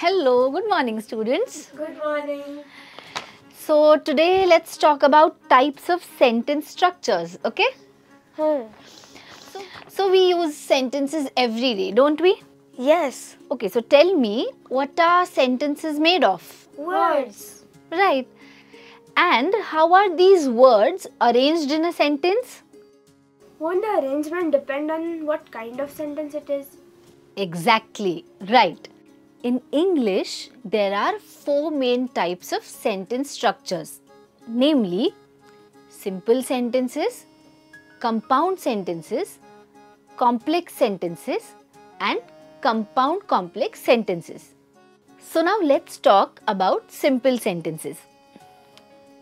Hello, good morning students. Good morning. So today let's talk about types of sentence structures, okay? So we use sentences every day, don't we? Yes. Okay, so tell me, what are sentences made of? Words. Right. And how are these words arranged in a sentence? Won't the arrangement depend on what kind of sentence it is? Exactly, right. In English, there are 4 main types of sentence structures, namely simple sentences, compound sentences, complex sentences and compound complex sentences. So now let's talk about simple sentences.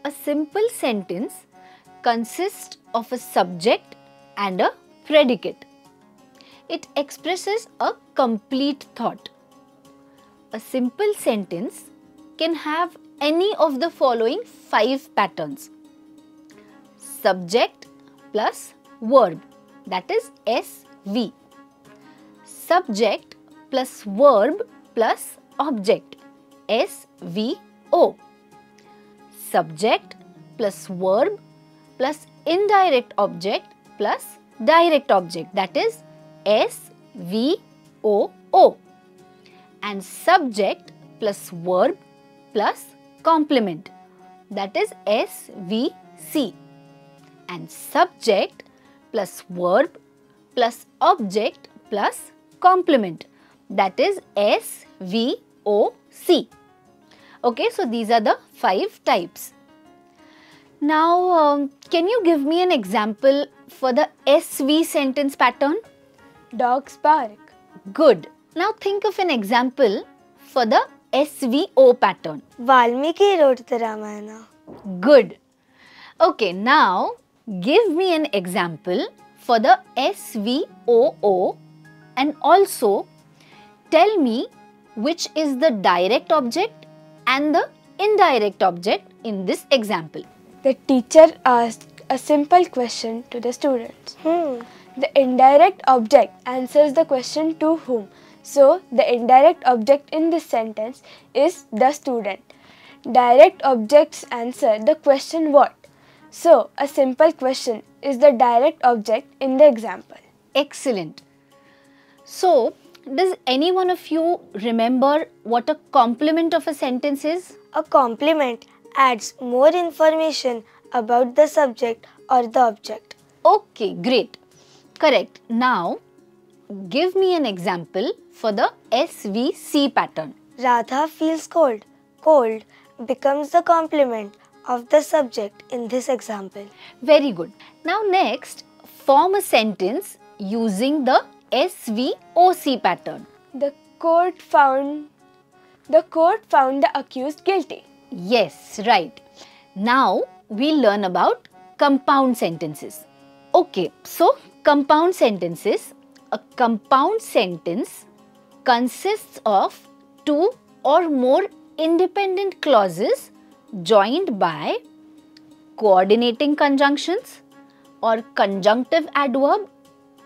A simple sentence consists of a subject and a predicate. It expresses a complete thought. A simple sentence can have any of the following 5 patterns. Subject plus verb, that is SV. Subject plus verb plus object, SVO. Subject plus verb plus indirect object plus direct object, that is SVOO. And subject plus verb plus complement, that is SVC. And subject plus verb plus object plus complement, that is SVOC. Okay, so these are the 5 types. Now, can you give me an example for the SV sentence pattern? Dogs bark. Good. Now think of an example for the SVO pattern. Valmiki wrote the Ramayana. Good. Okay, now give me an example for the SVOO and also tell me which is the direct object and the indirect object in this example. The teacher asked a simple question to the students. The indirect object answers the question to whom. So, the indirect object in this sentence is the student. Direct objects answer the question what. So, a simple question is the direct object in the example. Excellent. So, does any one of you remember what a complement of a sentence is? A complement adds more information about the subject or the object. Okay, great. Correct. Now, give me an example for the SVC pattern. Radha feels cold. Cold becomes the complement of the subject in this example. Very good. Now next, form a sentence using the SVOC pattern. The court found the accused guilty. Yes, right. Now we learn about compound sentences. Okay, so compound sentences. A compound sentence consists of 2 or more independent clauses joined by coordinating conjunctions or conjunctive adverb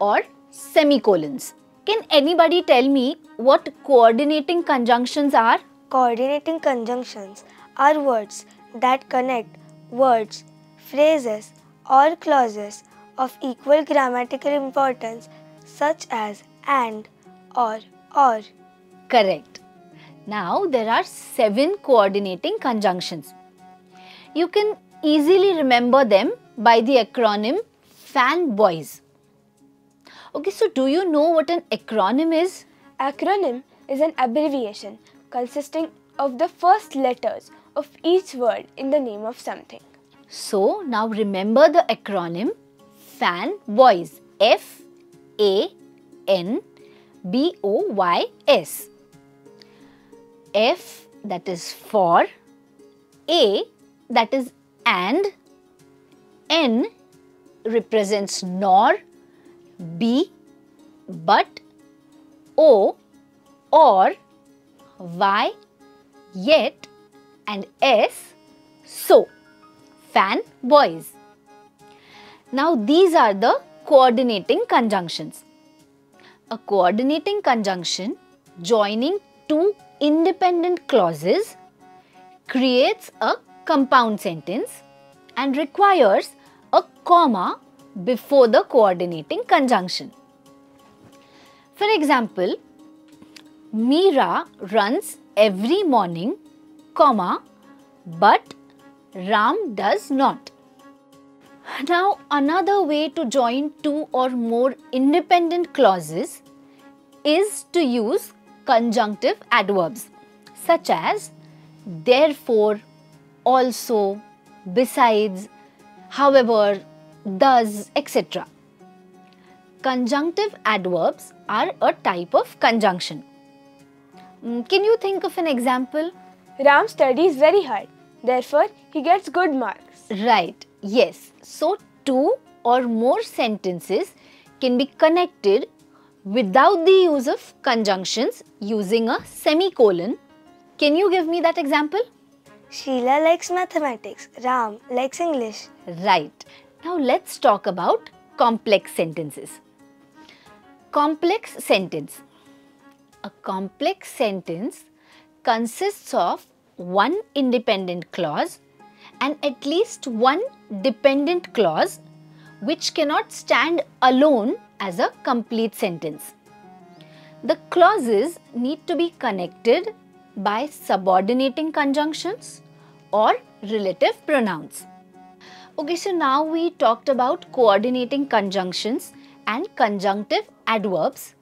or semicolons. Can anybody tell me what coordinating conjunctions are? Coordinating conjunctions are words that connect words, phrases or clauses of equal grammatical importance such as and, or. Correct. Now there are 7 coordinating conjunctions. You can easily remember them by the acronym FANBOYS. Okay, so do you know what an acronym is? Acronym is an abbreviation consisting of the first letters of each word in the name of something. So now remember the acronym FANBOYS. FANBOYS. F, that is for, A, that is and, N represents nor, B, but, O, or, Y, yet, and S, so. FANBOYS. Now these are the coordinating conjunctions. A coordinating conjunction joining 2 independent clauses creates a compound sentence and requires a comma before the coordinating conjunction. For example, Meera runs every morning, comma, but Ram does not. Now, another way to join two or more independent clauses is to use conjunctive adverbs such as therefore, also, besides, however, thus, etc. Conjunctive adverbs are a type of conjunction. Can you think of an example? Ram studies very hard. Therefore, he gets good marks. Right, yes. So, two or more sentences can be connected without the use of conjunctions using a semicolon. Can you give me that example? Sheila likes mathematics. Ram likes English. Right. Now, let's talk about complex sentences. Complex sentence. A complex sentence consists of one independent clause and at least one dependent clause which cannot stand alone as a complete sentence. The clauses need to be connected by subordinating conjunctions or relative pronouns. Okay, so now we talked about coordinating conjunctions and conjunctive adverbs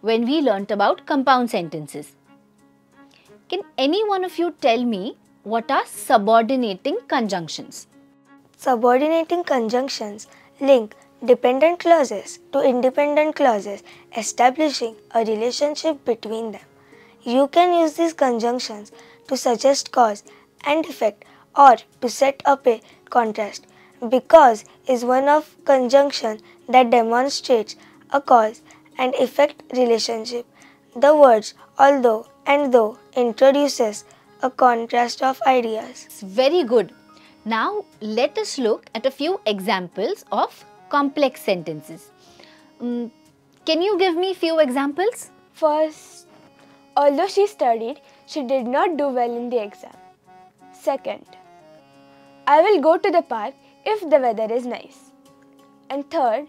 when we learnt about compound sentences. Can any one of you tell me what are subordinating conjunctions? Subordinating conjunctions link dependent clauses to independent clauses, establishing a relationship between them. You can use these conjunctions to suggest cause and effect or to set up a contrast. Because is one of conjunction that demonstrates a cause and effect relationship. The words although and though introduces a contrast of ideas. Very good. Now let us look at a few examples of complex sentences. Can you give me few examples? First, although she studied, she did not do well in the exam. Second, I will go to the park if the weather is nice. And third,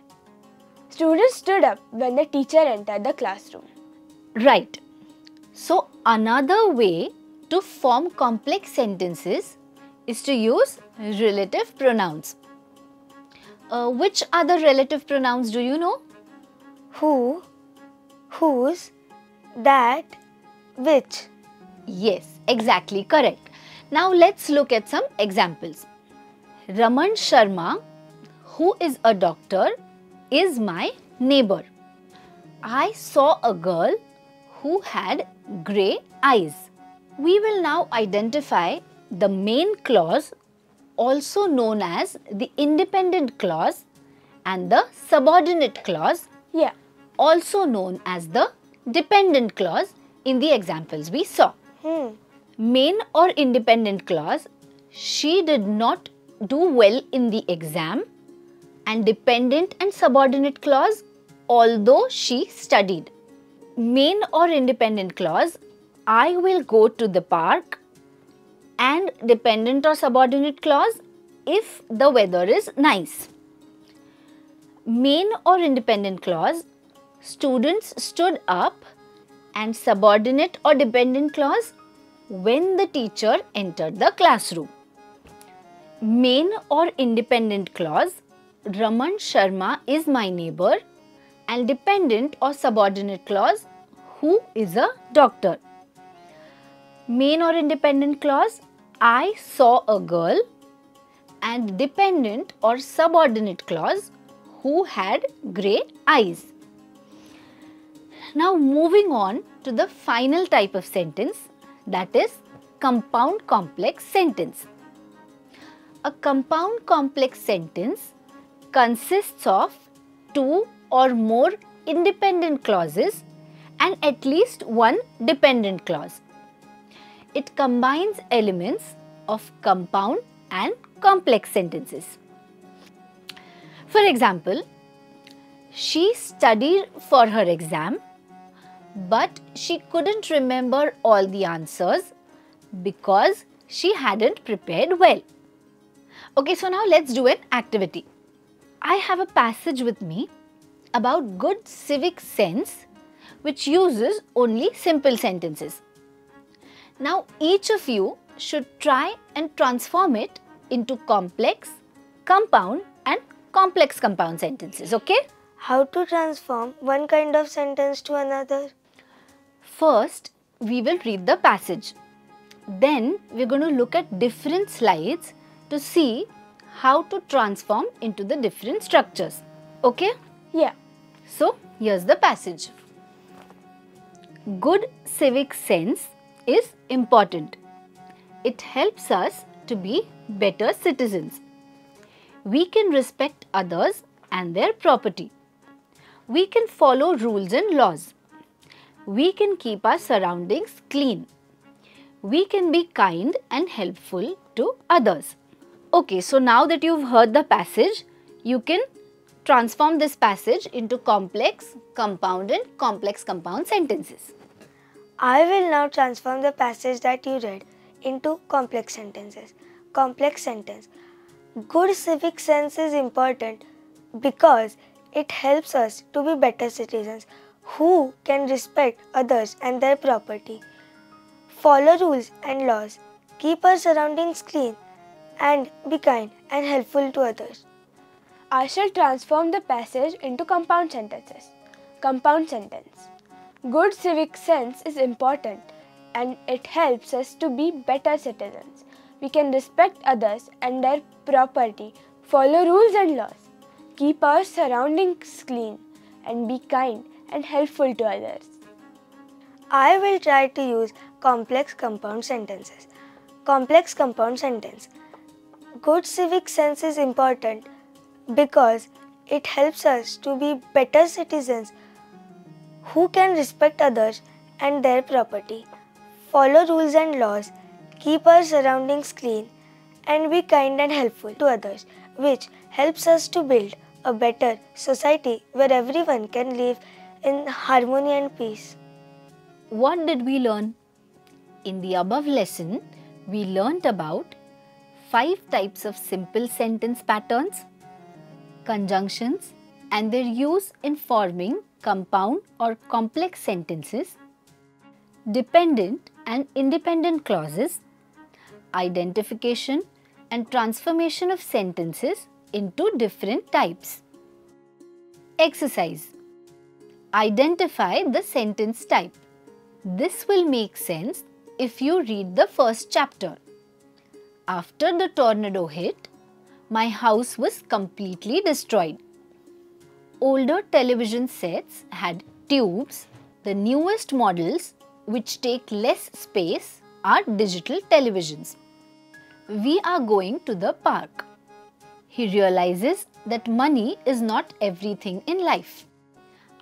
students stood up when the teacher entered the classroom. Right. So another way to form complex sentences is to use relative pronouns. Which other relative pronouns do you know? Who, whose, that, which. Yes, exactly correct. Now let's look at some examples. Raman Sharma, who is a doctor, is my neighbor. I saw a girl who had grey eyes. We will now identify the main clause, also known as the independent clause, and the subordinate clause, also known as the dependent clause in the examples we saw. Main or independent clause, she did not do well in the exam, and dependent and subordinate clause, although she studied. Main or independent clause, I will go to the park, and dependent or subordinate clause, if the weather is nice. Main or independent clause, students stood up, and subordinate or dependent clause, when the teacher entered the classroom. Main or independent clause, Raman Sharma is my neighbor, and dependent or subordinate clause, who is a doctor. Main or independent clause, I saw a girl, and dependent or subordinate clause, who had grey eyes. Now moving on to the final type of sentence, that is compound complex sentence. A compound complex sentence consists of two or more independent clauses and at least one dependent clause. It combines elements of compound and complex sentences. For example, she studied for her exam, but she couldn't remember all the answers because she hadn't prepared well. Okay, so now let's do an activity. I have a passage with me about good civic sense which uses only simple sentences. Now each of you should try and transform it into complex, compound and complex compound sentences, okay? How to transform one kind of sentence to another? First, we will read the passage. Then we're going to look at different slides to see how to transform into the different structures. Okay? Yeah. So, here's the passage. Good civic sense is important. It helps us to be better citizens. We can respect others and their property. We can follow rules and laws. We can keep our surroundings clean. We can be kind and helpful to others. Okay, so now that you've heard the passage, you can transform this passage into complex, compound and complex compound sentences. I will now transform the passage that you read into complex sentences. Complex sentence. Good civic sense is important because it helps us to be better citizens who can respect others and their property, follow rules and laws, keep our surroundings clean, and be kind and helpful to others. I shall transform the passage into compound sentences. Compound sentence. Good civic sense is important and it helps us to be better citizens. We can respect others and their property, follow rules and laws, keep our surroundings clean, and be kind and helpful to others. I will try to use complex compound sentences. Complex compound sentence. Good civic sense is important because it helps us to be better citizens who can respect others and their property, follow rules and laws, keep our surroundings clean, and be kind and helpful to others, which helps us to build a better society where everyone can live in harmony and peace. What did we learn? In the above lesson, we learnt about 5 types of simple sentence patterns, conjunctions and their use in forming compound or complex sentences, dependent and independent clauses, identification and transformation of sentences into different types. Exercise. Identify the sentence type. This will make sense if you read the first chapter. After the tornado hit, my house was completely destroyed. Older television sets had tubes. The newest models, which take less space, are digital televisions. We are going to the park. He realizes that money is not everything in life.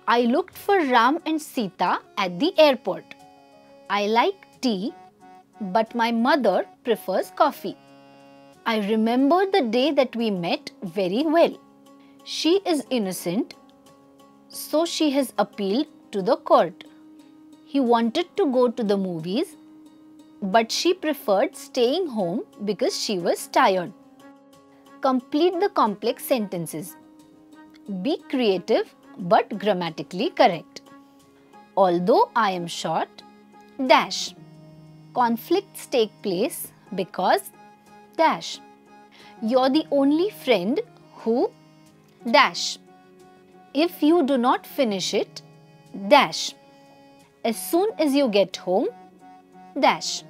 I looked for Ram and Sita at the airport. I like tea, but my mother prefers coffee. I remember the day that we met very well. She is innocent, so she has appealed to the court. He wanted to go to the movies, but she preferred staying home because she was tired. Complete the complex sentences. Be creative but grammatically correct. Although I am short, dash. Conflicts take place because dash. You're the only friend who dash. If you do not finish it, dash. As soon as you get home, dash.